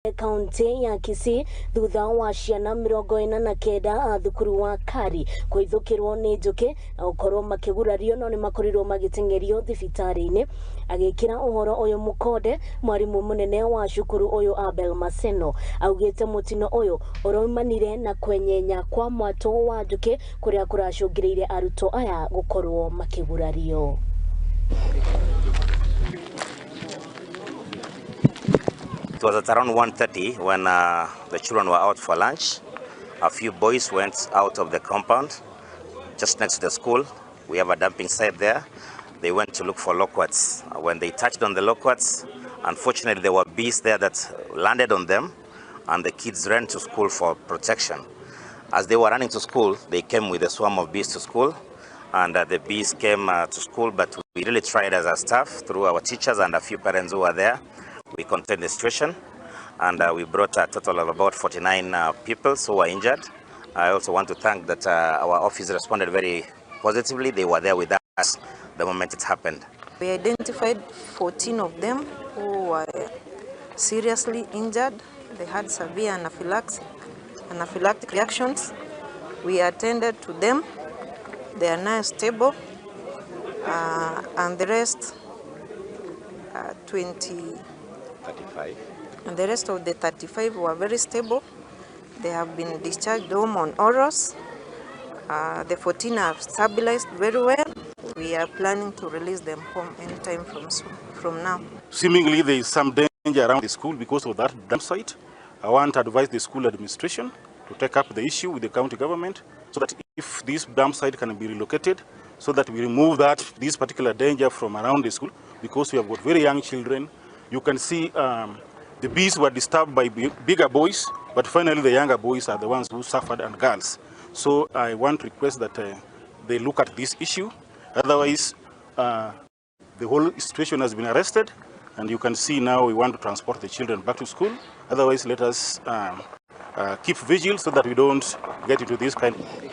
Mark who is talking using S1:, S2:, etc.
S1: Kaunti ya Kisii thutha wa ciana mirongo ina na keda a thukuru wa kari kuhithukirwo ni Njuki na gukorwo makigurario no ni makorirwo magitengerio thibitari-ini agikira uhoro uyu mukonde mwarimu munene wa cukuru uyu Abel Maseno augite Mutino uyu uroimanire na kwenyenya kwa mwato wa Njuki kuria kuracungiriire aruto aya gukorwo makigurario.
S2: It was at around 1:30 when the children were out for lunch. A few boys went out of the compound just next to the school. We have a dumping site there. They went to look for loquats. When they touched on the loquats, unfortunately there were bees there that landed on them, and the kids ran to school for protection. As they were running to school, they came with a swarm of bees to school, and the bees came to school, but we really tried as a staff through our teachers and a few parents who were there. We contained the situation, and we brought a total of about 49 people who were injured. I also want to thank that our office responded very positively. They were there with us the moment it happened.
S3: We identified 14 of them who were seriously injured. They had severe anaphylactic reactions. We attended to them. They are now stable, and the rest 35. And the rest of the 35 were very stable. They have been discharged home on oros. The 14 have stabilized very well. We are planning to release them home anytime from now.
S4: Seemingly there is some danger around the school because of that dump site. I want to advise the school administration to take up the issue with the county government so that if this dump site can be relocated, so that we remove this particular danger from around the school, because we have got very young children. You can see the bees were disturbed by bigger boys, but finally the younger boys are the ones who suffered, and girls. So I want to request that they look at this issue. Otherwise, the whole situation has been arrested, and you can see now we want to transport the children back to school. Otherwise, let us keep vigil so that we don't get into this kind of